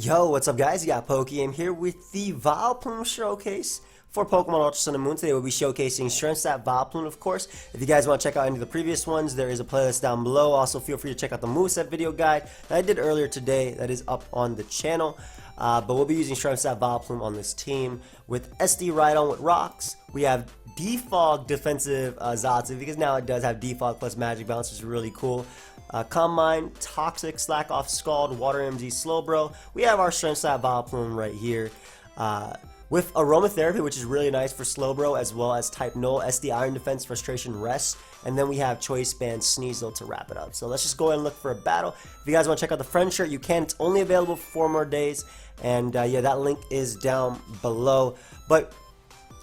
Yo, what's up guys? You got pokeaim here with the Vileplume showcase for Pokemon Ultra Sun and Moon. Today we'll be showcasing Sap Vileplume, of course. If you guys want to check out any of the previous ones, there is a playlist down below. Also, feel free to check out the moveset video guide that I did earlier today that is up on the channel. But we'll be using Sap Vileplume on this team with SD Rhydon with rocks. We have Defog defensive Xatu because now it does have Defog plus Magic Bounce, which is really cool. Calm Mind, Toxic, Slack Off, Scald, Water MD, Slowbro. We have our Sap Vileplume right here with Aromatherapy, which is really nice for Slowbro, as well as Type Null, SD Iron Defense, Frustration, Rest, and then we have Choice Band, Sneasel to wrap it up. So let's just go ahead and look for a battle. If you guys want to check out the friend shirt, you can. It's only available for 4 more days, and yeah, that link is down below. But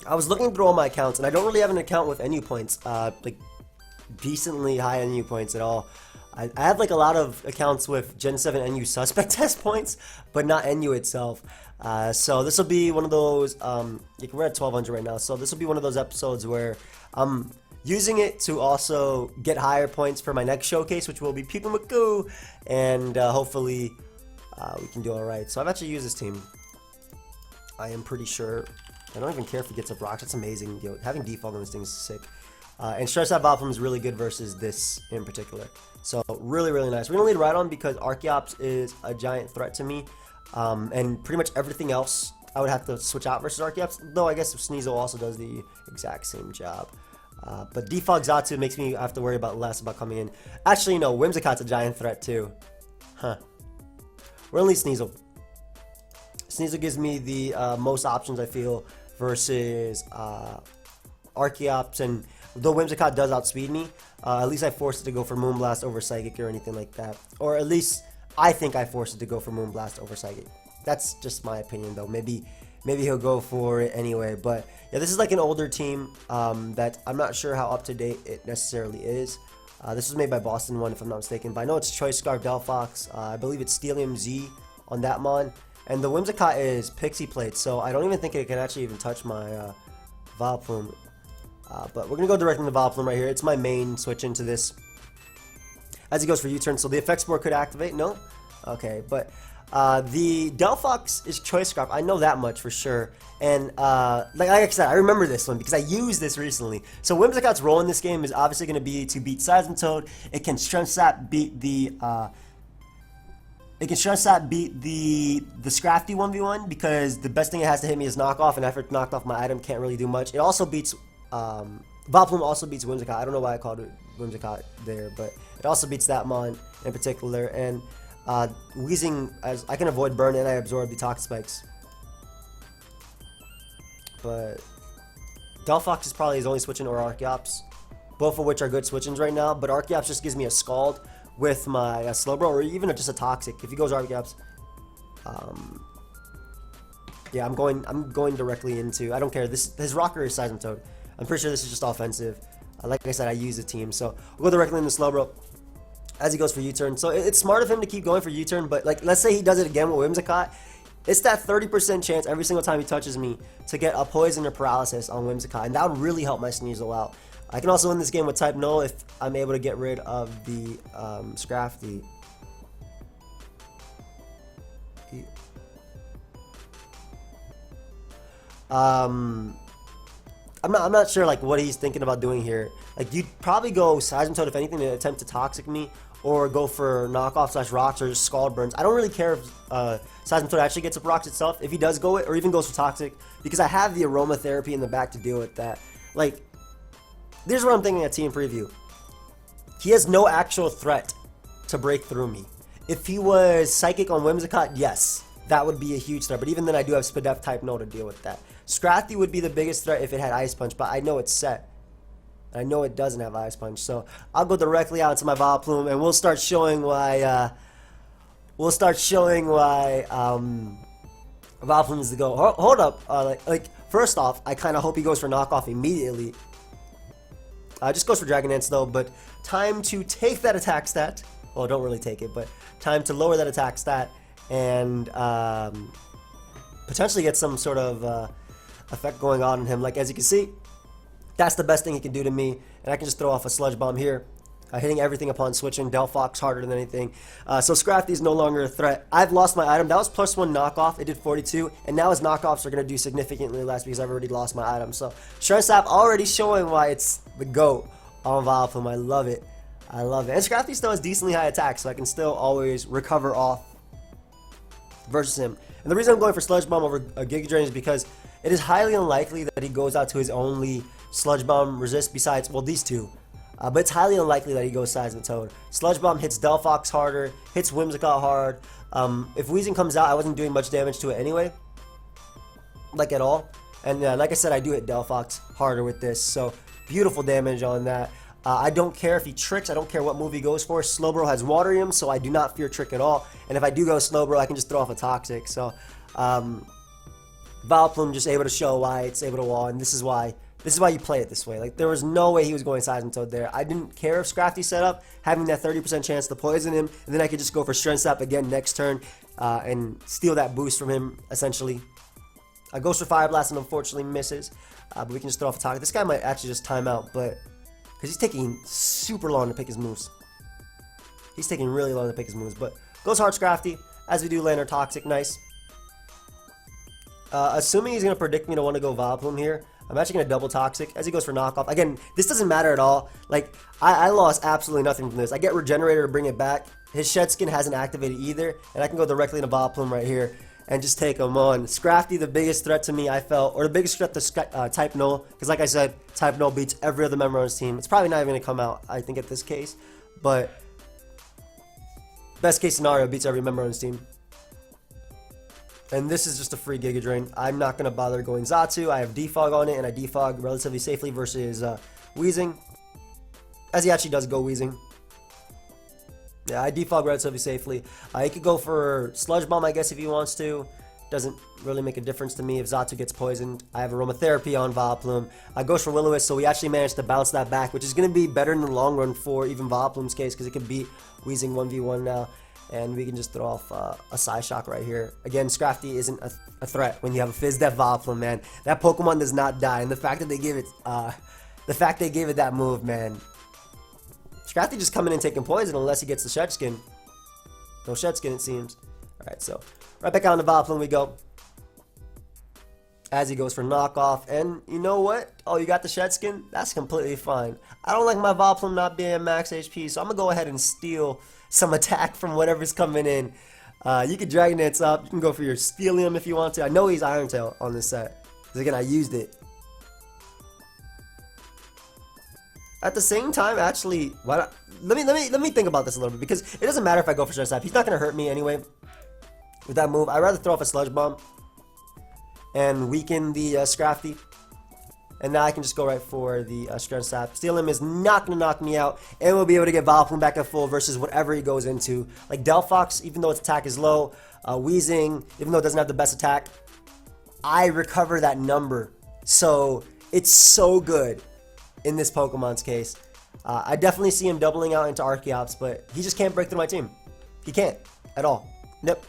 I was looking through all my accounts, and I don't really have an account with NU points, like decently high NU points at all. I have like a lot of accounts with Gen 7 NU suspect test points, but not NU itself. So this will be one of those, we're at 1200 right now, so this will be one of those episodes where I'm using it to also get higher points for my next showcase, which will be People McGoo, and hopefully we can do alright. So I've actually used this team. I am pretty sure. I don't even care if it gets up rocks. That's amazing. Yo, having default on this thing is sick. And Sap Vileplume is really good versus this in particular. So really nice. We're going to lead Rhydon because Archeops is a giant threat to me. And pretty much everything else I would have to switch out versus Archeops. Though I guess Sneasel also does the exact same job. But Defog Xatu makes me have to worry about less about coming in. Actually, no, Whimsicott's a giant threat too. Huh. We're going to lead Sneasel. Sneasel gives me the most options, I feel, versus Archeops, and though Whimsicott does outspeed me, at least I forced it to go for Moonblast over Psychic or anything like that. Or at least I think I forced it to go for Moonblast over Psychic. That's just my opinion though. Maybe he'll go for it anyway. But yeah, this is like an older team that I'm not sure how up to date it necessarily is. This was made by Boston One if I'm not mistaken, but I know it's Choice Scarf Delphox. I believe it's Steelium Z on that mon. And the Whimsicott is Pixie Plate, so I don't even think it can actually even touch my Vileplume. But we're going to go directly into Vileplume right here. It's my main switch into this. As he goes for U-turn, so the effects board could activate. No? Okay, but the Delphox is Choice Scarf. I know that much for sure. And like I said, I remember this one because I used this recently. So Whimsicott's role in this game is obviously going to be to beat Seismitoad. It can Strength Sap beat the... It can Strength Sap beat the Scrafty 1v1 because the best thing it has to hit me is Knockoff, and after it's knocked off my item, can't really do much. It also beats... Vileplume also beats Whimsicott. I don't know why I called it Whimsicott there, but it also beats that mon in particular. And Weezing, as I can avoid burn and I absorb the Toxic Spikes. But Delphox is probably his only switch in, or Archeops, both of which are good switch-ins right now. But Archeops just gives me a Scald with my Slowbro, or even just a Toxic. If he goes Archeops, yeah, I'm going directly into. I don't care. His rocker is Seismitoad. I'm pretty sure this is just offensive. Like I said, I use the team, so we'll go directly into Slowbro as he goes for U-turn. So it's smart of him to keep going for U-turn, but like let's say he does it again with Whimsicott. It's that 30% chance every single time he touches me to get a poison or paralysis on Whimsicott, and that would really help my Sneasel out. I can also win this game with Type Null if I'm able to get rid of the Scrafty. I'm not sure like what he's thinking about doing here. Like you'd probably go Seismitoad if anything to attempt to Toxic me, or go for Knockoff / Rocks or just Scald Burns. I don't really care if Seismitoad actually gets up Rocks itself, if he does go it, or even goes for Toxic, because I have the Aromatherapy in the back to deal with that. Like, here's what I'm thinking at team preview. He has no actual threat to break through me. If he was Psychic on Whimsicott, yes, that would be a huge threat. But even then, I do have Spadef Type Null to deal with that. Scrafty would be the biggest threat if it had Ice Punch, but I know it's set. I know it doesn't have Ice Punch, so I'll go directly out to my Vileplume, and we'll start showing why. Vileplume is the go. Hold up, like first off, I kind of hope he goes for Knockoff immediately. Just goes for Dragon Dance though, but time to take that attack stat. Well, don't really take it, but time to lower that attack stat and potentially get some sort of effect going on in him. Like as you can see, that's the best thing he can do to me, and I can just throw off a Sludge Bomb here. hitting everything upon switching. Delphox harder than anything. So Scrafty is no longer a threat. I've lost my item. That was +1 knockoff. It did 42. And now his knockoffs are going to do significantly less because I've already lost my item. So Strength Sap already showing why it's the GOAT on Vileplume. I love it. I love it. And Scrafty still has decently high attack, so I can still always recover off versus him. And the reason I'm going for Sludge Bomb over a Giga Drain is because it is highly unlikely that he goes out to his only Sludge Bomb resist besides, well, these two. But it's highly unlikely that he goes Seismitoad. Sludge Bomb hits Delphox harder, hits Whimsicott hard. If Weezing comes out, I wasn't doing much damage to it anyway. Like at all. And like I said, I do hit Delphox harder with this. So beautiful damage on that. I don't care if he tricks. I don't care what move he goes for. Slowbro has Waterium, so I do not fear trick at all. And if I do go Slowbro, I can just throw off a Toxic. So Vileplume just able to show why it's able to wall, and this is why you play it this way. Like, there was no way he was going Seismitoad there. I didn't care if Scrafty set up, having that 30% chance to poison him, and then I could just go for Strength Sap again next turn and steal that boost from him, essentially. Goes for Fire Blast and unfortunately misses, but we can just throw off a Toxic. This guy might actually just time out, but because he's taking super long to pick his moves. He's taking really long to pick his moves, but goes hard Scrafty, as we do land our Toxic, nice. Assuming he's going to predict me to want to go Vileplume here, I'm actually going to double Toxic as he goes for knockoff. Again, this doesn't matter at all. Like, I lost absolutely nothing from this. I get Regenerator to bring it back. His Shed Skin hasn't activated either, and I can go directly into Vileplume right here and just take him on. Scrafty, the biggest threat to me, I felt, or the biggest threat to Type Null, because like I said, Type Null beats every other member on his team. It's probably not even going to come out, I think, at this case, but best case scenario, beats every member on his team. And this is just a free Giga Drain. I'm not going to bother going Xatu. I have Defog on it, and I defog relatively safely versus Weezing. As he actually does go Weezing. Yeah, I defog relatively safely. He could go for Sludge Bomb, I guess, if he wants to. Doesn't really make a difference to me if Xatu gets poisoned. I have Aromatherapy on Vileplume. Goes for Will-O-Wisp, so we actually managed to bounce that back, which is going to be better in the long run for even Vileplume's case, because it can beat Weezing 1v1 now. And we can just throw off a Psyshock right here. Again, Scrafty isn't a threat when you have a Fizz Def Vileplume, man. That Pokemon does not die, and the fact that they gave it, that move, man. Scrafty just coming in taking poison unless he gets the Shed Skin. No Shed Skin, it seems. Alright, so right back out into Vileplume we go. As he goes for knockoff. And you know what? Oh, you got the Shed Skin? That's completely fine. I don't like my Vileplume not being max HP, so I'm going to go ahead and steal some attack from whatever's coming in. You can Dragon Dance up. You can go for your Steelium if you want to. I know he's Iron Tail on this set, because again, I used it. At the same time, actually, why not? Let me think about this a little bit, because it doesn't matter if I go for Strength Sap. He's not going to hurt me anyway with that move. I'd rather throw off a Sludge Bomb and weaken the Scrafty. And now I can just go right for the Strength Sap. Steelium is not going to knock me out, and we'll be able to get Vileplume back at full versus whatever he goes into. Like Delphox, even though its attack is low, Weezing, even though it doesn't have the best attack, I recover that number. So it's so good in this Pokemon's case. I definitely see him doubling out into Archeops, but he just can't break through my team. He can't at all. Nope.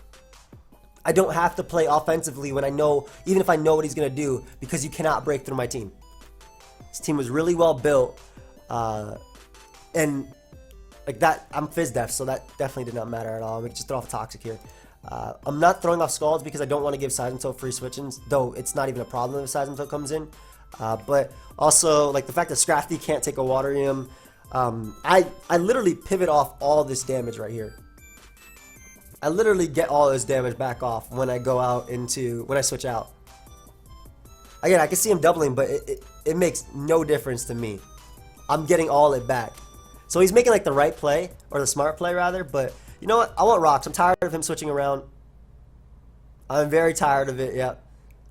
I don't have to play offensively when I know, even if I know what he's going to do, because you cannot break through my team. This team was really well built, and like that, I'm Fizz Def, so that definitely did not matter at all. We can just throw off a Toxic here. I'm not throwing off Scalds because I don't want to give Seismitoad free switch-ins, though it's not even a problem if Seismitoad comes in. But also, like the fact that Scrafty can't take a Waterium, I literally pivot off all this damage right here. I literally get all this damage back off when I go out into, when I switch out. Again, I can see him doubling, but it makes no difference to me. I'm getting all it back. So he's making like the right play, or the smart play rather, but you know what? I want Rocks. I'm tired of him switching around. I'm very tired of it, yeah.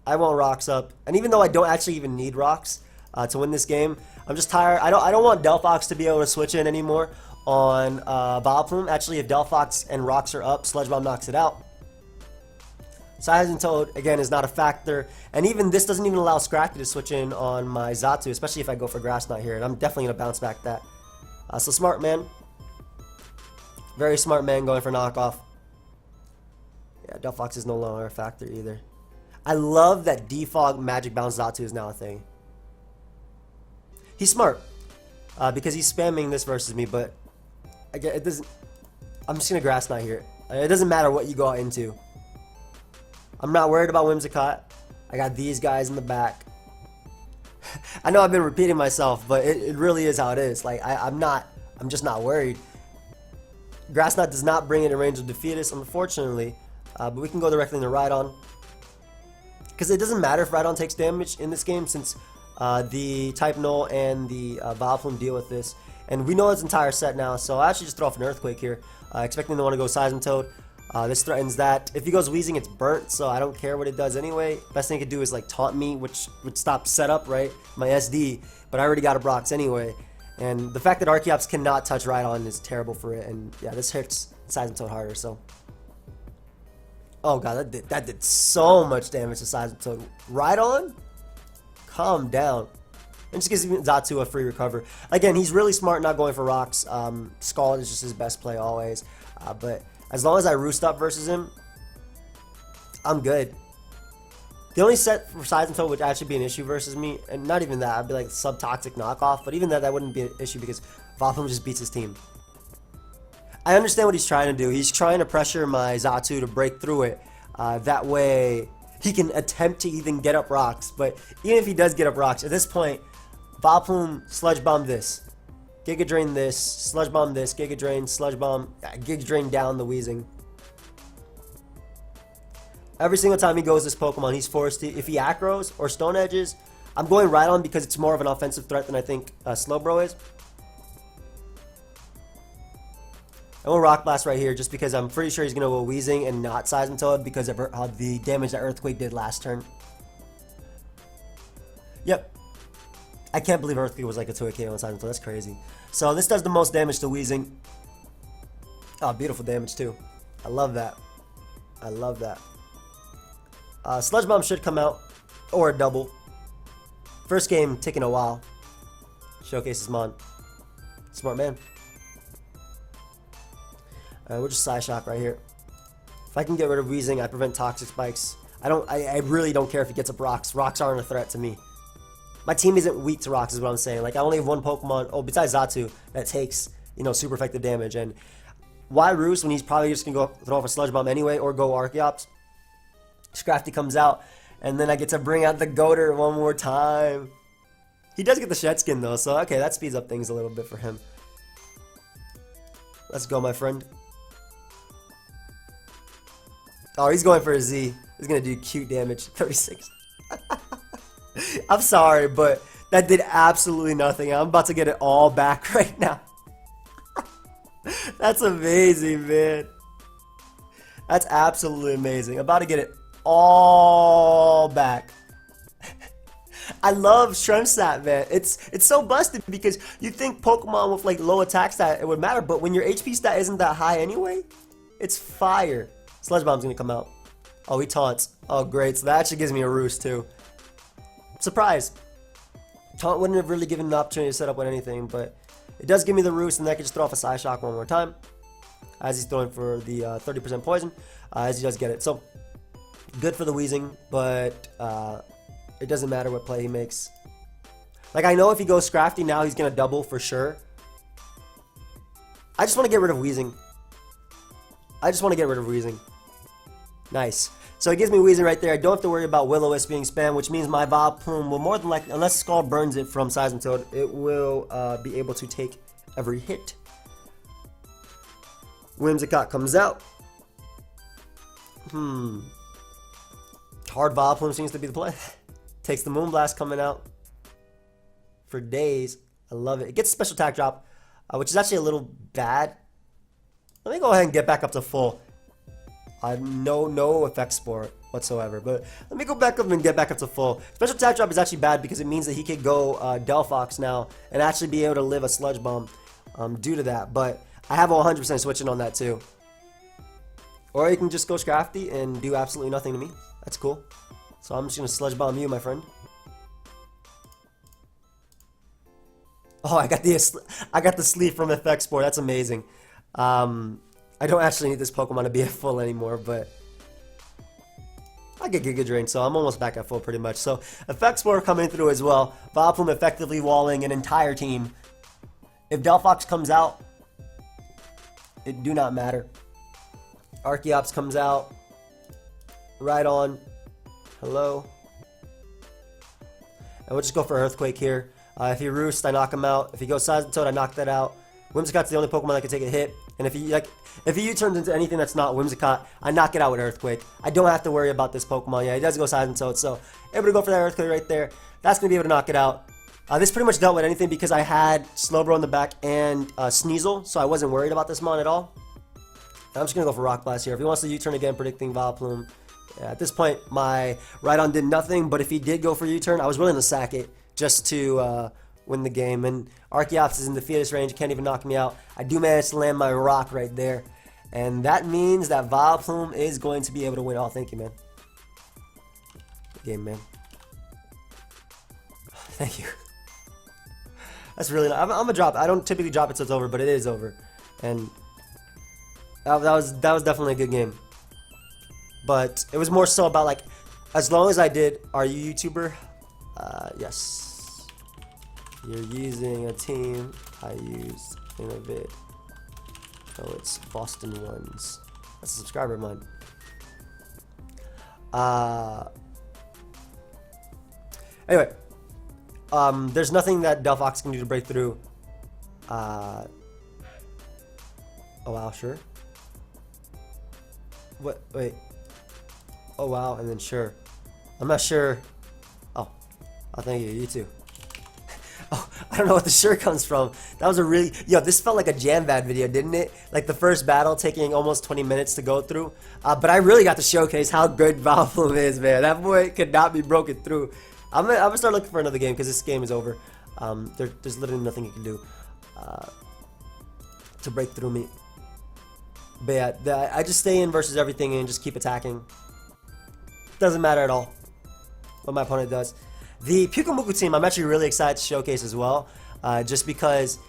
I want Rocks up. And even though I don't actually even need Rocks to win this game, I'm just tired. I don't want Delphox to be able to switch in anymore on Vileplume. Actually, if Delphox and Rocks are up, Sludge Bomb knocks it out. Seismitoad, again, is not a factor. And even this doesn't even allow Scrafty to switch in on my Xatu, especially if I go for Grass Knot here. And I'm definitely going to bounce back that. So smart man. Very smart man going for knockoff. Yeah, Delphox is no longer a factor either. I love that Defog Magic Bounce Xatu is now a thing. He's smart. Because he's spamming this versus me, but Again, it doesn't. I'm just gonna Grass Knot here. It doesn't matter what you go out into. I'm not worried about Whimsicott. I got these guys in the back. I know I've been repeating myself, but it really is how it is. Like I'm just not worried. Grass Knot does not bring it in range of defeat us, unfortunately. But we can go directly into Rhydon. Because it doesn't matter if Rhydon takes damage in this game, since the Type Null and the Vileplume deal with this. And we know its entire set now, so I actually just throw off an Earthquake here. Expecting to want to go Seismitoad. This threatens that. If he goes Weezing, it's burnt, so I don't care what it does anyway. Best thing it could do is like taunt me, which would stop setup, right? My SD, but I already got a Brox anyway. And the fact that Archeops cannot touch Rhydon is terrible for it. And yeah, this hurts Seismitoad harder, so. Oh god, that did so much damage to Seismitoad. Rhydon? Calm down. And just gives Xatu a free recover. Again, he's really smart not going for rocks. Scald is just his best play always. But as long as I roost up versus him, I'm good. The only set for Seismitoad would actually be an issue versus me, and not even that, I'd be like sub-toxic knockoff, but even that wouldn't be an issue because Vileplume just beats his team. I understand what he's trying to do. He's trying to pressure my Xatu to break through it. That way, he can attempt to even get up rocks, but even if he does get up rocks, at this point, Vileplume Sludge Bomb this. Giga Drain this, Sludge Bomb this, Giga Drain, Sludge Bomb, Giga Drain down the Weezing. Every single time he goes this Pokemon, he's forced to, if he Acros or Stone Edges, I'm going Rhydon because it's more of an offensive threat than I think Slowbro is. I will Rock Blast right here just because I'm pretty sure he's going to go Weezing and not Seismitoad because of the damage that Earthquake did last turn. Yep. I can't believe Earthquake was like a 2-hit KO on Seismitoad. That's crazy. So this does the most damage to Weezing. Oh, beautiful damage too. I love that. I love that. Sludge Bomb should come out. Or a double. First game taking a while. Showcase is Mon. Smart man. We'll just Psy Shock right here. If I can get rid of Weezing, I prevent Toxic Spikes. I really don't care if he gets up rocks. Rocks aren't a threat to me. My team isn't weak to rocks is what I'm saying. Like I only have one Pokemon, besides Xatu, that takes, super effective damage. And why Roost when he's probably just gonna go throw off a Sludge Bomb anyway or go Archeops? Scrafty comes out, and then I get to bring out the Goater one more time. He does get the Shed Skin though, so okay, that speeds up things a little bit for him. Let's go, my friend. Oh, he's going for a Z. He's gonna do cute damage. 36. I'm sorry, but that did absolutely nothing. I'm about to get it all back right now. That's amazing, man. That's absolutely amazing. I'm about to get it all back. I love Strength Stat, man. It's so busted because you think Pokemon with like low attack stat it would matter, but when your HP stat isn't that high anyway, it's fire. Sludge Bomb's gonna come out. Oh, he taunts. Oh, great. So that actually gives me a Roost too. Surprise. Taunt wouldn't have really given an opportunity to set up with anything, but it does give me the Roost, and I can just throw off a Psy Shock one more time as he's throwing for the 30% poison as he does get it. So good for the Weezing, but it doesn't matter what play he makes. Like I know if he goes Scrafty now, he's gonna double for sure. I just want to get rid of Weezing. Nice. So it gives me Weezing right there. I don't have to worry about Will-O-Wisp being spammed, which means my Vileplume will more than likely, unless Scald burns it from Seismitoad, it will be able to take every hit. Whimsicott comes out. Hard Vileplume seems to be the play. Takes the Moonblast coming out for days. I love it. It gets a special attack drop, which is actually a little bad. Let me go ahead and get back up to full. No effect spore whatsoever, but let me go back up and get back up to full. Special attack drop is actually bad because it means that he could go Delphox now and actually be able to live a Sludge Bomb due to that, but I have 100% switching on that too. Or you can just go Scrafty and do absolutely nothing to me. That's cool. So I'm just going to Sludge Bomb you, my friend. Oh, I got the sleeve from effect spore. That's amazing. I don't actually need this Pokemon to be at full anymore, but I get Giga Drain, so I'm almost back at full pretty much. So Effect Spore coming through as well. Vileplume effectively walling an entire team. If Delphox comes out, It do not matter. Archeops comes out. Right on. Hello. And we'll just go for Earthquake here. If he Roost, I knock him out. If he goes Toad, I knock that out. Whimsicott's the only Pokemon that can take a hit. And if he U-turns into anything that's not Whimsicott, I knock it out with Earthquake. I don't have to worry about this Pokemon. Yeah, he does go Toad, so able to go for that Earthquake right there. That's going to be able to knock it out. This pretty much dealt with anything because I had Slowbro in the back and Sneasel, so I wasn't worried about this Mon at all. And I'm just going to go for Rock Blast here. If he wants to U-turn again, predicting Vileplume. Yeah, at this point, my Rhydon did nothing, but if he did go for U-turn, I was willing to sack it just to win the game. And Archeops is in the Fetus range, can't even knock me out. I do manage to land my Rock right there. And that means that Vileplume is going to be able to win. Oh, thank you, man. Good game, man. Thank you. That's really nice. I'm gonna drop it. I don't typically drop it so it's over, but it is over. And that was definitely a good game. But it was more so about like, as long as I did, are you YouTuber? Yes. You're using a team I used in a vid. Oh, it's Boston Ones. That's a subscriber of mine. Anyway, there's nothing that Delphox can do to break through. Oh wow, sure. What? Wait. Oh wow, and then sure. I'm not sure. Oh, thank you. You too. Oh, I don't know what the sure comes from. That was a really... Yo, this felt like a Jam-Bad video, didn't it? Like the first battle taking almost 20 minutes to go through. But I really got to showcase how good Vileplume is, man. That boy could not be broken through. I'm gonna start looking for another game because this game is over. There's literally nothing you can do to break through me. But yeah, I just stay in versus everything and just keep attacking. Doesn't matter at all what my opponent does. The Pyukumuku team, I'm actually really excited to showcase as well, just because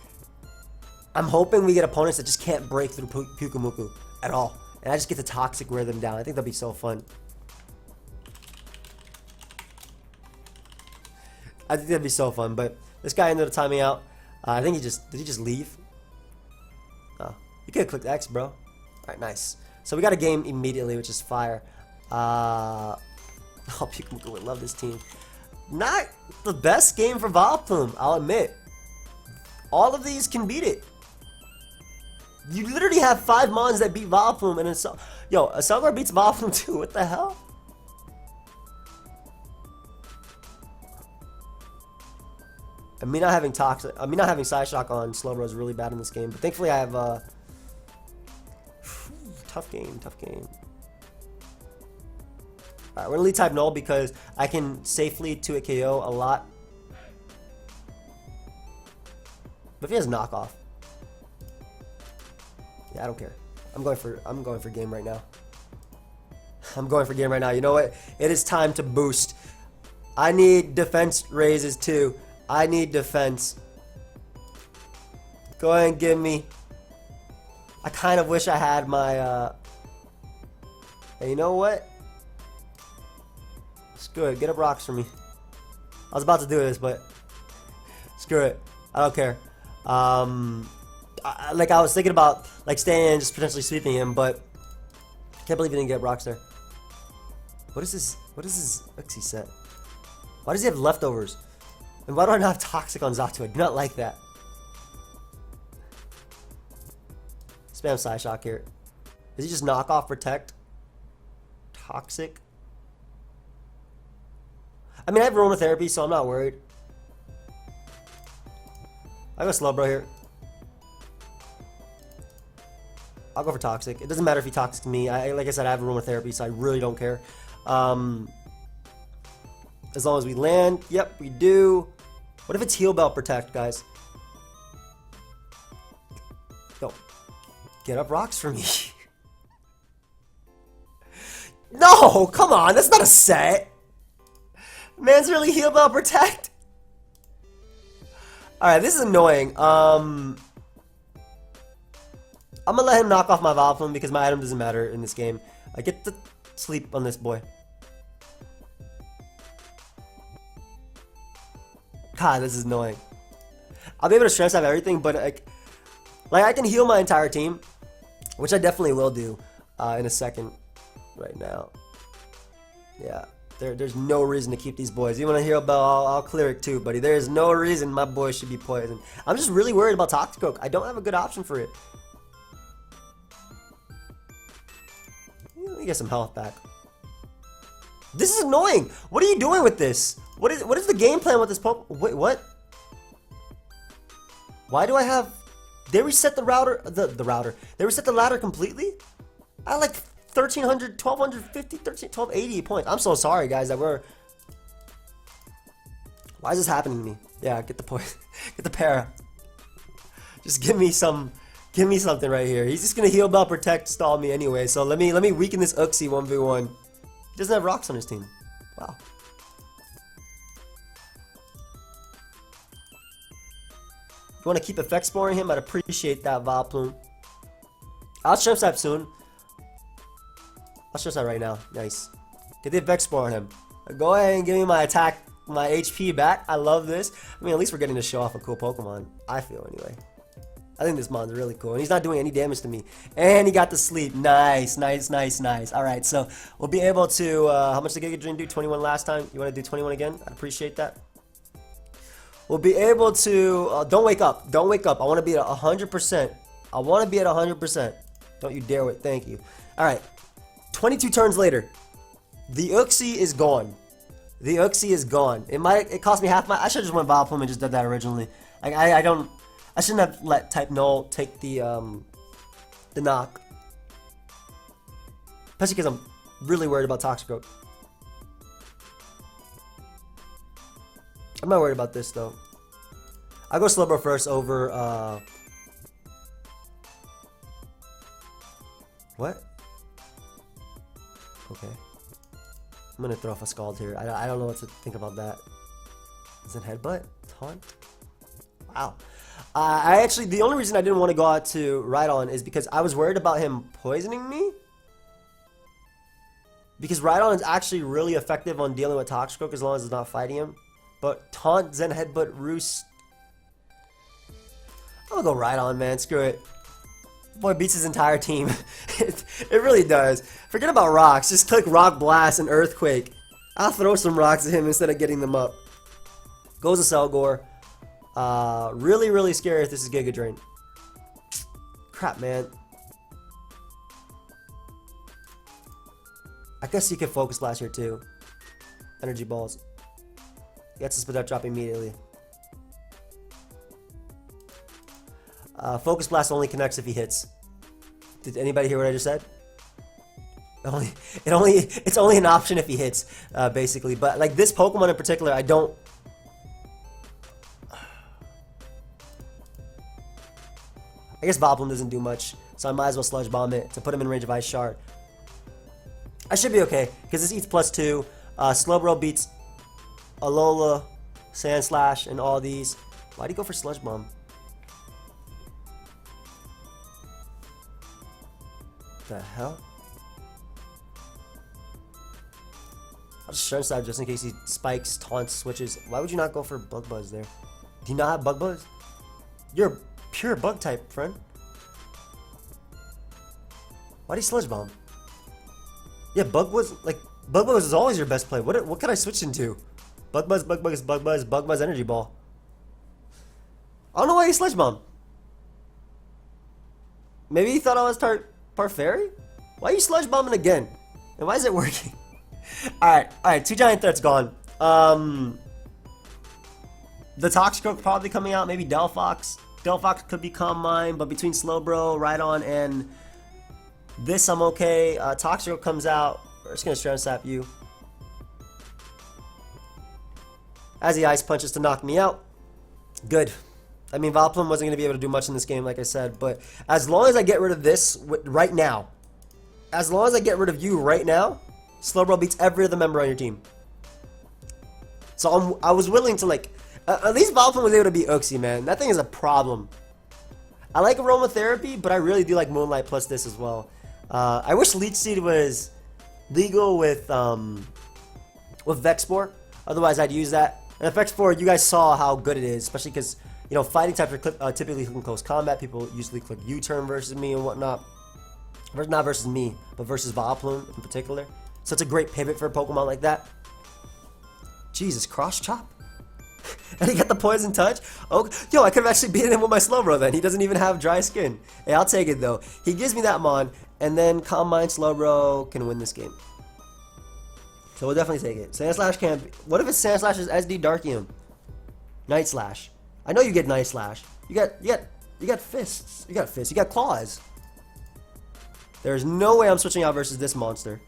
I'm hoping we get opponents that just can't break through Pyukumuku at all, and I just get to Toxic wear them down. I think that'd be so fun. I think that'd be so fun, but this guy ended up timing out. I think did he just leave? Oh, you could have clicked X, bro. All right, nice. So we got a game immediately, which is fire. Oh, Pyukumuku would love this team. Not the best game for Vileplume, I'll admit. All of these can beat it. You literally have 5 Mons that beat Vileplume, and it's yo, Asfgerthrrth beats Vileplume too. What the hell? Me not having Toxic, me not having Psyshock on Slowbro is really bad in this game. But thankfully, I have tough game. Alright, we're gonna lead type Null because I can safely 2-hit KO a lot. But if he has knockoff, yeah, I don't care. I'm going for game right now. I'm going for game right now. You know what? It is time to boost. I need defense raises too. I need defense. Go ahead and give me. I kind of wish I had my. Hey, you know what? Screw it. Get up rocks for me. I was about to do this, but screw it. I don't care. I was thinking about like staying in and just potentially sweeping him, but I can't believe he didn't get rocks there. What is this? What is this Uxie set? Why does he have leftovers? And why do I not have Toxic on Xatu? I do not like that. Spam Psyshock here. Does he just knock off Protect? Toxic? I mean, I have Aromatherapy, so I'm not worried. I go Slowbro here. I'll go for Toxic. It doesn't matter if he Toxic to me. Like I said, I have Aromatherapy, so I really don't care. As long as we land. Yep, we do. What if it's Heal Bell Protect, guys? Yo, get up rocks for me. No, come on, that's not a set. Man's really Heal Bell Protect. Alright, this is annoying. I'm gonna let him knock off my Vileplume because my item doesn't matter in this game. I get to sleep on this boy. God, this is annoying. I'll be able to stress out everything, but like I can heal my entire team, which I definitely will do in a second. Right now, yeah. There's no reason to keep these boys. You want to hear about? I'll clear it too, buddy. There's no reason my boys should be poisoned. I'm just really worried about Toxicroak. I don't have a good option for it. Let me get some health back. This is annoying. What are you doing with this? What is the game plan with this Pokemon? Wait, what? Why do I have? They reset the router. The router. They reset the ladder completely. I like 1300, 1250, 1280 points. I'm so sorry, guys, that we're. Why is this happening to me? Yeah, get the point. Get the para. Just give me some. Give me something right here. He's just gonna heal, bell, protect, stall me anyway. So let me weaken this Uxie 1v1. He doesn't have rocks on his team. Wow. If you want to keep effect sporing him, I'd appreciate that, Vileplume. I'll Shrimp Sap soon. I'll Shrimp Sap right now. Nice. Get the effect spore on him. Go ahead and give me my attack, my HP back. I love this. I mean, at least we're getting to show off a cool Pokemon. I feel anyway. I think this mon's really cool, and he's not doing any damage to me. And he got to sleep. Nice, nice, nice, nice. All right, so we'll be able to. How much did Giga Drain do? 21 last time. You want to do 21 again? I appreciate that. We'll be able to. Don't wake up. Don't wake up. I want to be at 100%. I want to be at 100%. Don't you dare wait. Thank you. All right. 22 turns later, the Uxie is gone. The Uxie is gone. It cost me half my. I should have just went Vileplume and just did that originally. I don't. I shouldn't have let Type Null take the knock. Especially because I'm really worried about Toxicroak. I'm not worried about this though. I'll go Slowbro first over what? Okay. I'm gonna throw off a Scald here. I don't know what to think about that. Is it Headbutt? Taunt? Wow. I actually, the only reason I didn't want to go out to Rhydon is because I was worried about him poisoning me. Because Rhydon is actually really effective on dealing with Toxicroak as long as it's not fighting him. But Taunt, Zen Headbutt, Roost. I'm gonna go Rhydon, man. Screw it. Boy beats his entire team. it really does. Forget about rocks. Just click Rock Blast and Earthquake. I'll throw some rocks at him instead of getting them up. Goes to Selgor. Really, really scary if this is Giga Drain. Crap, man. I guess he could Focus Blast here too. Energy Balls. Gets his Spit Drop immediately. Focus Blast only connects if he hits. Did anybody hear what I just said? It's only an option if he hits, basically. But like this Pokemon in particular, I don't. I guess Vileplume doesn't do much, so I might as well Sludge Bomb it to put him in range of Ice Shard. I should be okay, because this eats +2. Slowbro beats Alola, Sand Slash, and all these. Why'd he go for Sludge Bomb? The hell? I'll just Shrimp Sap just in case he spikes, taunts, switches. Why would you not go for Bug Buzz there? Do you not have Bug Buzz? You're a pure bug type, friend. Why'd he Sludge Bomb? Yeah, Bug Buzz is always your best play. What can I switch into? Bug Buzz, Bug Buzz, Bug Buzz, Bug Buzz, Energy Ball. I don't know why he Sludge Bomb. Maybe he thought I was Parfairy? Why are you Sludge Bombing again? And why is it working? Alright, 2 Giant Threats gone. The Toxicroak probably coming out, maybe Delphox. Delphox could become mine, but between Slowbro, Rhydon, and this I'm okay. Toxicroak comes out. We're just gonna Shrimp Sap you. As he Ice Punches to knock me out. Good. I mean, Vileplume wasn't gonna be able to do much in this game, like I said, but as long as I get rid of this right now, as long as I get rid of you right now, Slowbro beats every other member on your team. So I was willing to like. At least Vileplume was able to beat Uxie, man. That thing is a problem. I like Aromatherapy, but I really do like Moonlight plus this as well. I wish Leech Seed was legal with Vexpore. Otherwise, I'd use that. And Vexpore, you guys saw how good it is, especially because, you know, fighting types are typically in close combat. People usually click U-turn versus me and whatnot. Not versus me, but versus Vileplume in particular. So it's a great pivot for a Pokemon like that. Jesus, Cross Chop? And he got the Poison Touch? Oh, yo, I could have actually beaten him with my Slowbro then. He doesn't even have dry skin. Hey, I'll take it though. He gives me that Mon, and then Calm Mind Slowbro can win this game. So we'll definitely take it. Sand Slash can't be. What if it's Sand Slash's SD Darkium? Night Slash. I know you get Night Slash. You got fists. You got fists. You got claws. There's no way I'm switching out versus this monster.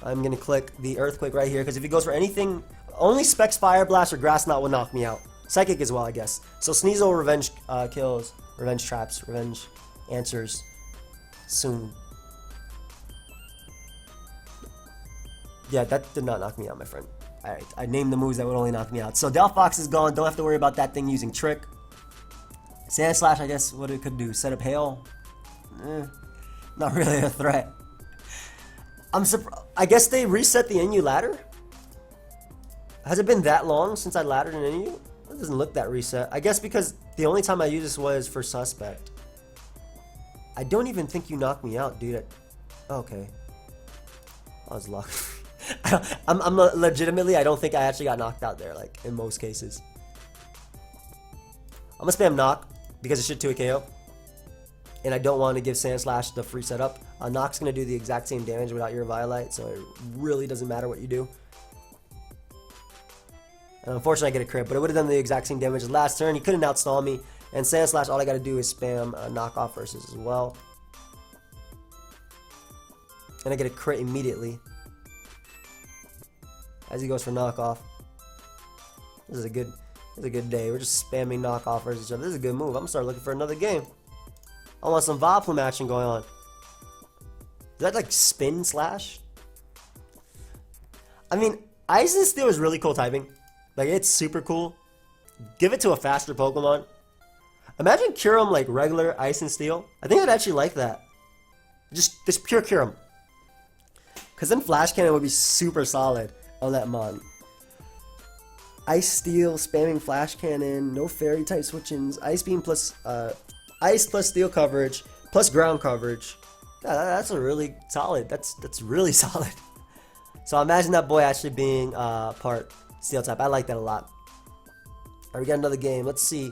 I'm gonna click the Earthquake right here because if he goes for anything, only Specs Fire Blast or Grass Knot will knock me out. Psychic as well, I guess. So Sneasel Revenge kills, Revenge Traps, Revenge answers soon. Yeah, that did not knock me out, my friend. Alright, I named the moves that would only knock me out. So Delphox is gone. Don't have to worry about that thing using Trick. Sand Slash, I guess what it could do. Set up Hail. Not really a threat. I guess they reset the NU ladder? Has it been that long since I laddered an NU? It doesn't look that reset. I guess because the only time I used this was for Suspect. I don't even think you knocked me out, dude. Okay. I was lucky. I'm legitimately, I don't think I actually got knocked out there, like, in most cases. I'm gonna spam Knock, because it should 2 a KO. And I don't want to give Sand Slash the free setup. Knock's gonna do the exact same damage without your Violite, so it really doesn't matter what you do. And unfortunately I get a crit, but it would have done the exact same damage as last turn. He couldn't outstall me. And Sand Slash, all I gotta do is spam Knockoff versus as well. And I get a crit immediately. As he goes for Knockoff. This is a good day. We're just spamming Knockoff versus each other. This is a good move. I'm gonna start looking for another game. I want some Vileplume action going on. Is that like Spin Slash? I mean, Ice and Steel is really cool typing. Like, it's super cool. Give it to a faster Pokemon. Imagine Kyurem like regular Ice and Steel. I think I'd actually like that. Just pure Kyurem. Because then Flash Cannon would be super solid on that mon. Ice Steel, spamming Flash Cannon, no Fairy type switch-ins, Ice Beam plus Ice plus Steel coverage, plus ground coverage. Yeah, that's a really solid. That's really solid. So imagine that boy actually being part Steel type. I like that a lot. Alright, we got another game. Let's see.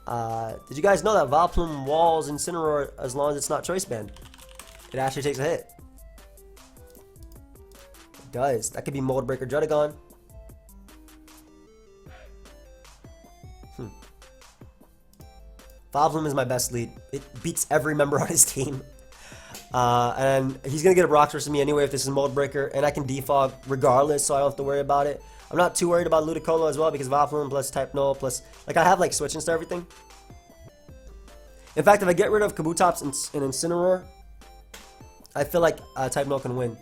Did you guys know that Vileplume walls Incineroar as long as it's not Choice Band? It actually takes a hit. It does. That could be Mold Breaker Druddigon. Vileplume is my best lead. It beats every member on his team. And he's going to get a Brock versus me anyway if this is Mold Breaker. And I can defog regardless, so I don't have to worry about it. I'm not too worried about Ludicolo as well because Vileplume plus Type Null plus... Like, I have, like, switch-ins to everything. In fact, if I get rid of Kabutops and Incineroar, I feel like Type Null can win.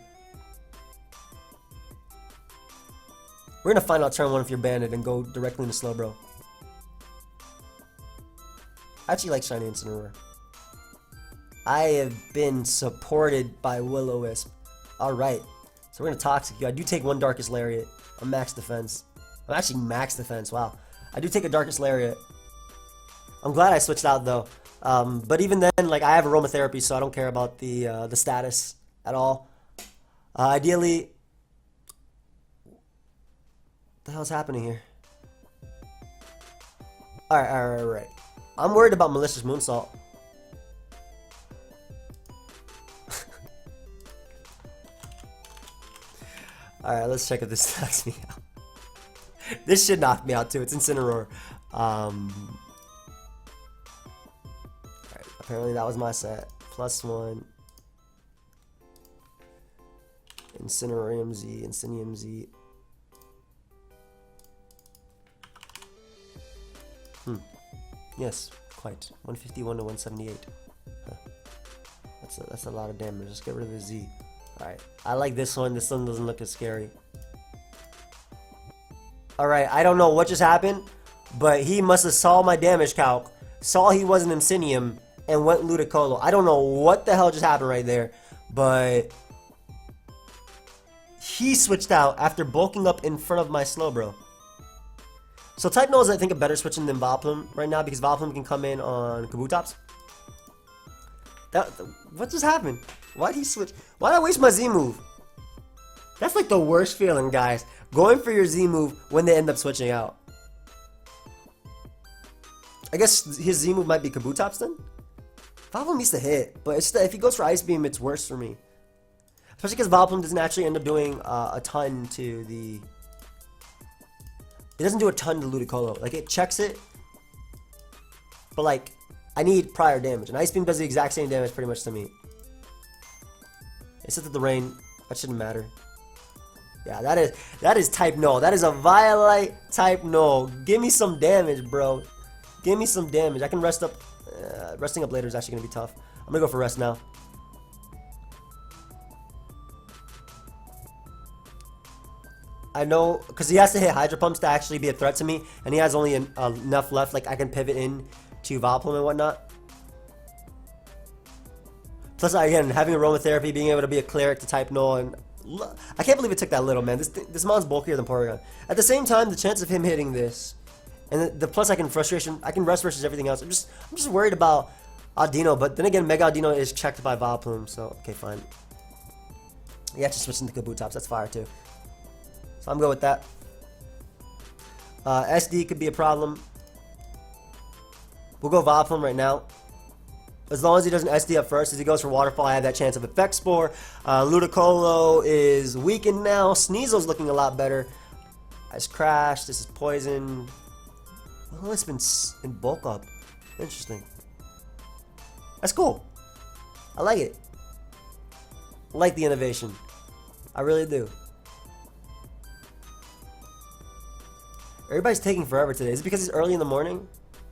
We're going to find out turn 1 if you're banded and go directly into Slowbro. I actually like Shiny Incineroar. I have been supported by Will-O-Wisp. Alright. So we're going to Toxic you. I do take 1 Darkest Lariat. I'm max defense. I'm actually max defense. Wow. I do take a Darkest Lariat. I'm glad I switched out though. But even then, like, I have Aromatherapy, so I don't care about the status at all. Ideally... What the hell's happening here? Alright. I'm worried about Malicious Moonsault. Alright, let's check if this knocks me out. This should knock me out too. It's Incineroar. Alright, apparently that was my set. +1. Incineroar MZ, Incinium Z. Yes, quite. 151 to 178. Huh. That's a lot of damage. Just get rid of the Z. Alright. I like this one. This one doesn't look as scary. Alright, I don't know what just happened, but he must have saw my damage calc, saw he wasn't Incinium, and went Ludicolo. I don't know what the hell just happened right there, but he switched out after bulking up in front of my Slowbro. So Type Null is, I think, a better switching than Vileplume right now because Vileplume can come in on Kabutops. What just happened? Why'd he switch? Why'd I waste my Z move? That's like the worst feeling, guys. Going for your Z move when they end up switching out. I guess his Z move might be Kabutops then? Vileplume needs to hit, but it's if he goes for Ice Beam, it's worse for me. Especially because Vileplume doesn't actually end up doing a ton to the... It doesn't do a ton to Ludicolo. Like, it checks it, but like, I need prior damage. And Ice Beam does the exact same damage pretty much to me. Except that the rain, that shouldn't matter. Yeah, that is type no. That is a Violite type no. Give me some damage, bro. Give me some damage. I can rest up. Resting up later is actually going to be tough. I'm going to go for rest now. I know, because he has to hit Hydro Pumps to actually be a threat to me, and he has only enough left, like I can pivot in to Vileplume and whatnot. Plus, again, having Aromatherapy, being able to be a Cleric to type Null, and I can't believe it took that little, man. This mon's bulkier than Porygon. At the same time, the chance of him hitting this, and the plus I can rest versus everything else. I'm just worried about Audino, but then again, Mega Audino is checked by Vileplume, so okay, fine. Yeah, just switching to Kabutops, that's fire too. So I'm good with that. SD could be a problem. We'll go Vileplume right now. As long as he doesn't SD up first, as he goes for Waterfall, I have that chance of Effect Spore. Ludicolo is weakened now. Sneasel's looking a lot better. Ice Crash, this is Poison. Well, it's been in bulk up. Interesting. That's cool. I like it. I like the innovation. I really do. Everybody's taking forever today. Is it because it's early in the morning?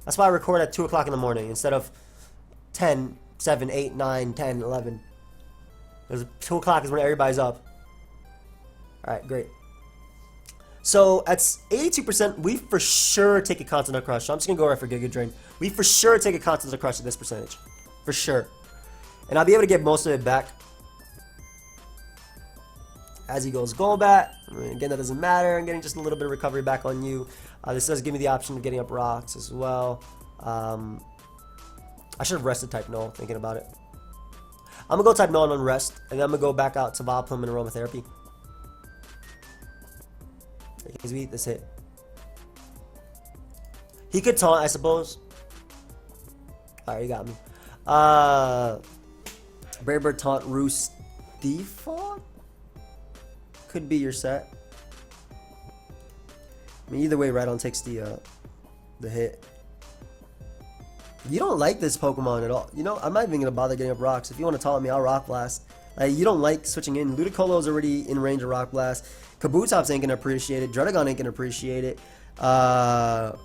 That's why I record at 2 o'clock in the morning instead of 10, 7, 8, 9, 10, 11. Because 2 o'clock is when everybody's up. Alright, great. So, at 82%, we for sure take a Continental Crush. So I'm just going to go right for Giga Drain. We for sure take a Continental Crush at this percentage. For sure. And I'll be able to get most of it back. As he goes Golbat. Again, that doesn't matter. I'm getting just a little bit of recovery back on you. This does give me the option of getting up rocks as well. I should have rested type Null, thinking about it. I'm going to go type Null and rest. And then I'm going to go back out to Vileplume and Aromatherapy. Because we eat this hit. He could taunt, I suppose. Alright, you got me. Brave Bird taunt Roost default? Could be your set. I mean, either way, Rhydon takes the hit. You don't like this Pokemon at all. You know, I'm not even going to bother getting up rocks. If you want to taunt me, I'll Rock Blast. You don't like switching in. Ludicolo's already in range of Rock Blast. Kabutops ain't going to appreciate it. Druddigon ain't going to appreciate it. And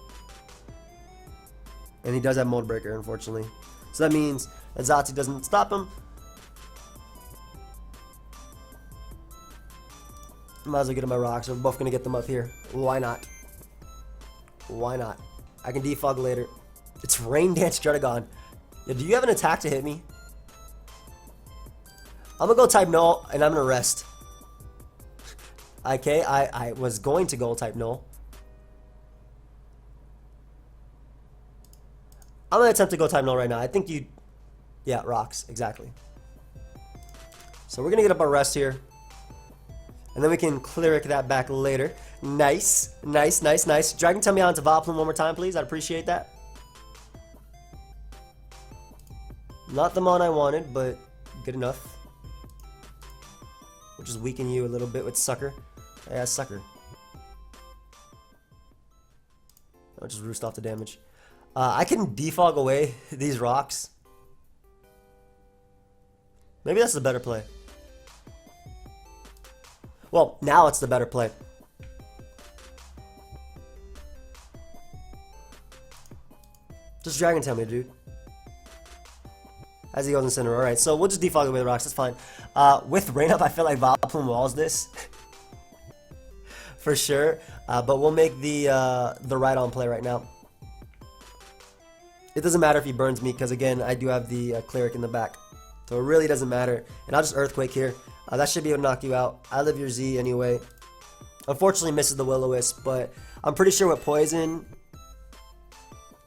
he does have Mold Breaker, unfortunately. So that means that Zatu doesn't stop him. Might as well get him my rocks. We're both going to get them up here. Why not? Why not? I can defog later. It's Rain Dance Druddigon. Yeah, do you have an attack to hit me? I'm going to go type Null, and I'm going to rest. Okay, I was going to go type Null. I'm going to attempt to go type Null right now. I think you... Yeah, rocks. Exactly. So we're going to get up our rest here. And then we can cleric that back later. Nice. Nice, nice, nice. Dragon Tail me onto Vileplume one more time, please. I'd appreciate that. Not the mon I wanted, but good enough. We'll just weaken you a little bit with Sucker. Yeah, Sucker. I'll just roost off the damage. I can defog away these rocks. Maybe that's the better play. Well, now it's the better play. Just Dragon Tail me, dude. As he goes in center. Alright, so we'll just defog away the rocks. That's fine. With Rain Up, I feel like Vileplume walls this. For sure. But we'll make the Rhydon play right now. It doesn't matter if he burns me, because again, I do have the Cleric in the back. So it really doesn't matter. And I'll just Earthquake here. That should be able to knock you out. I live your Z anyway. Unfortunately misses the Will-O-Wisp, but I'm pretty sure with Poison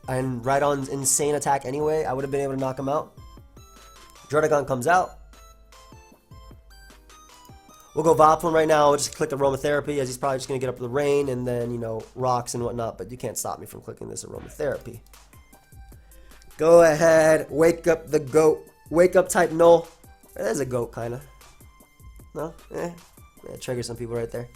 and Rhydon's insane attack anyway, I would have been able to knock him out. Druddigon comes out. We'll go Vileplume right now. We'll just click Aromatherapy as he's probably just going to get up the rain and then, you know, rocks and whatnot. But you can't stop me from clicking this Aromatherapy. Go ahead. Wake up the goat. Wake up type null. There's a goat, kind of. No? Yeah, trigger some people right there.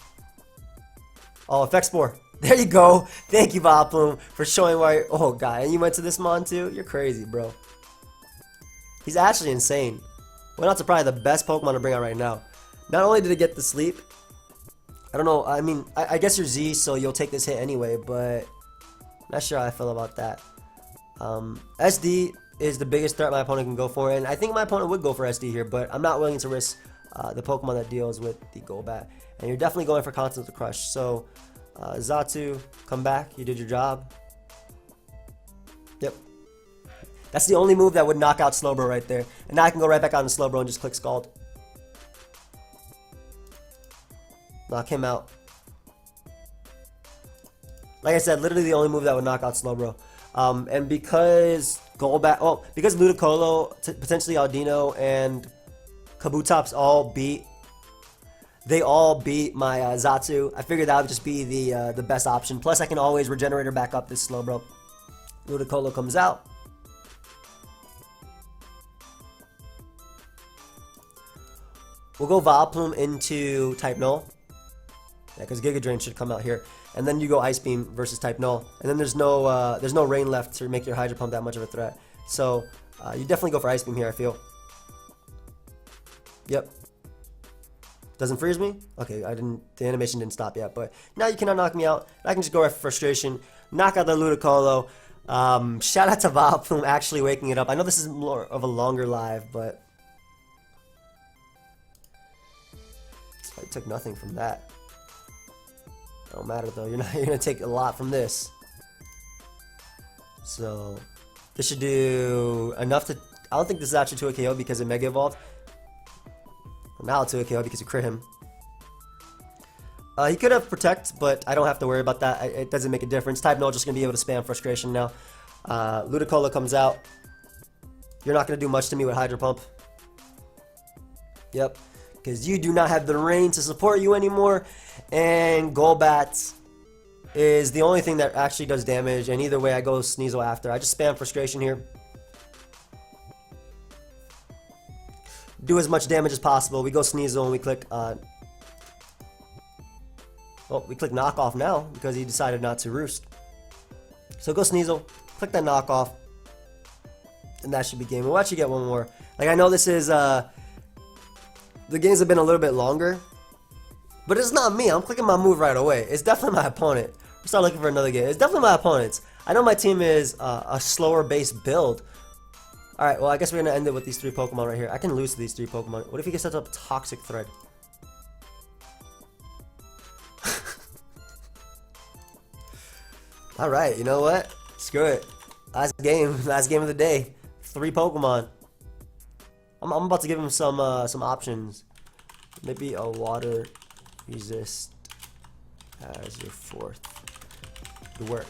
Oh, Effect Spore. There you go. Thank you, Vileplume, for showing why. Oh, God. And you went to this Mon, too? You're crazy, bro. He's actually insane. Went out to probably the best Pokemon to bring out right now. Not only did it get the sleep, I don't know, I mean, I guess you're Z, so you'll take this hit anyway, but not sure how I feel about that. SD is the biggest threat my opponent can go for, and I think my opponent would go for SD here, but I'm not willing to risk the Pokemon that deals with the Golbat. And you're definitely going for Continental Crush, so Xatu, come back, you did your job. Yep. That's the only move that would knock out Slowbro right there. And now I can go right back out in Slowbro and just click Scald. Knock him out. Like I said, literally the only move that would knock out Slowbro. And because Golbat, oh, because Ludicolo, potentially Audino, and Kabutops they all beat my Xatu. I figured that would just be the best option. Plus, I can always Regenerator back up this Slowbro. Ludicolo comes out. We'll go Vileplume into type Null. Yeah, because Giga Drain should come out here. And then you go Ice Beam versus type Null. And then there's no rain left to make your Hydro Pump that much of a threat. So you definitely go for Ice Beam here, I feel. Yep. Doesn't freeze me? Okay, the animation didn't stop yet, but now you cannot knock me out. I can just go right for Frustration, knock out the Ludicolo. Shout out to Vileplume actually waking it up. I know this is more of a longer live, but I took nothing from that. Don't matter though, you're gonna take a lot from this. So this should do enough to. I don't think this is actually to a KO because it Mega Evolved. Now to a KO because you crit him. He could have Protect, but I don't have to worry about that. It doesn't make a difference. Type Null just gonna be able to spam Frustration now. Ludicolo comes out. You're not gonna do much to me with Hydro Pump. Yep. Because you do not have the rain to support you anymore, and Golbat is the only thing that actually does damage, and either way I go Sneasel after. I just spam Frustration here. Do as much damage as possible. We go Sneasel and we click we click Knock Off now because he decided not to roost. So go Sneasel, click that Knock Off, and that should be game. We'll actually get one more. Like, I know this is the games have been a little bit longer, but it's not me. I'm clicking my move right away. It's definitely my opponent. We'll start looking for another game. It's definitely my opponent's. I know my team is a slower based build. Alright, well, I guess we're going to end it with these 3 Pokemon right here. I can lose to these 3 Pokemon. What if he gets set up Toxic Thread? Alright, you know what? Screw it. Last game of the day. 3 Pokemon. I'm about to give him some options. Maybe a Water Resist as your 4th. Good work.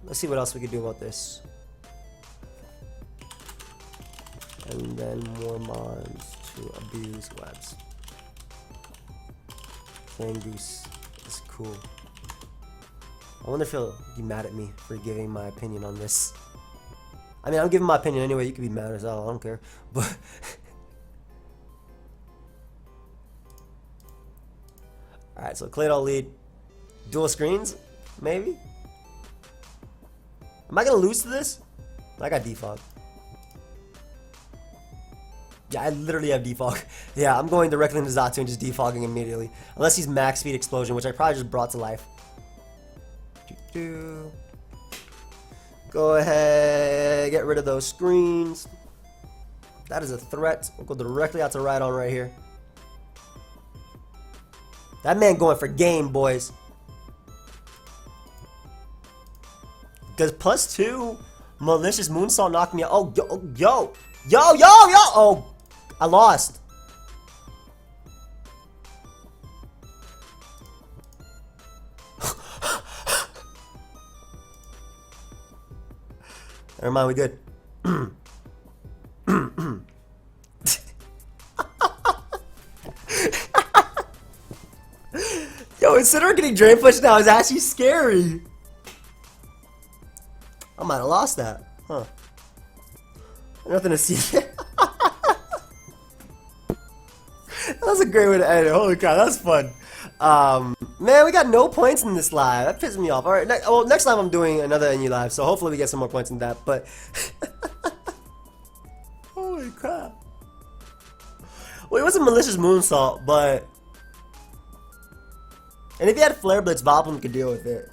Let's see what else we can do about this. And then more Mons to abuse Webs. Zangoose is cool. I wonder if he'll be mad at me for giving my opinion on this. I mean, I'm giving my opinion anyway. You can be mad as hell. I don't care. But alright, so Claydol lead. Dual screens? Maybe? Am I going to lose to this? I got Defog. Yeah, I literally have Defog. Yeah, I'm going directly into Xatu and just defogging immediately. Unless he's Max Speed Explosion, which I probably just brought to life. Go ahead, get rid of those screens. That is a threat. We'll go directly out to Rhydon right here. That man going for game, boys. Because +2 Malicious Moonsault knocked me out. Oh, yo. Oh, I lost. Never mind, we good. Yo, instead of getting drain push now is actually scary. I might have lost that. Huh. Nothing to see there. That was a great way to end it. Holy cow, that was fun. Man, we got no points in this live. That pisses me off. Alright, well, next time I'm doing another NU live, so hopefully we get some more points in that, but... Holy crap. Well, it was a malicious moonsault, but... And if you had Flare Blitz, Vileplume could deal with it.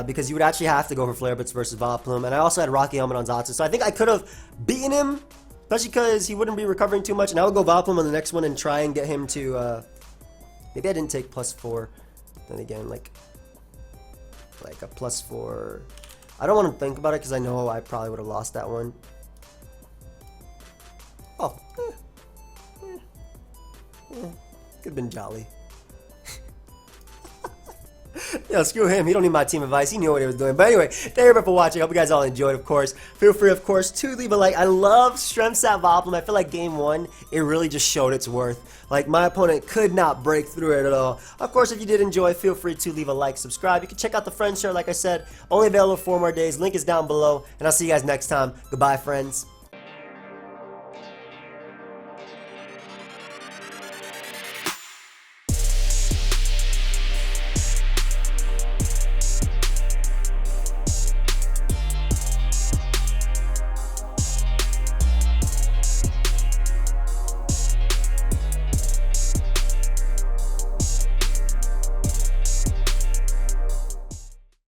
Because you would actually have to go for Flare Blitz versus Vileplume, and I also had Rocky Helmet on Zatsu, so I think I could have beaten him, especially because he wouldn't be recovering too much, and I would go Vileplume on the next one and try and get him to, maybe I didn't take +4, then again, like a +4, I don't want to think about it because I know I probably would have lost that one. Oh, could have been jolly. Yo, screw him. He don't need my team advice. He knew what he was doing. But anyway, thank you everybody for watching. I hope you guys all enjoyed, of course. Feel free, of course, to leave a like. I love Strength Sap Vileplume. I feel like game one, it really just showed its worth. Like, my opponent could not break through it at all. Of course, if you did enjoy, feel free to leave a like, subscribe. You can check out the Friends Share, like I said. Only available for 4 more days. Link is down below. And I'll see you guys next time. Goodbye, friends.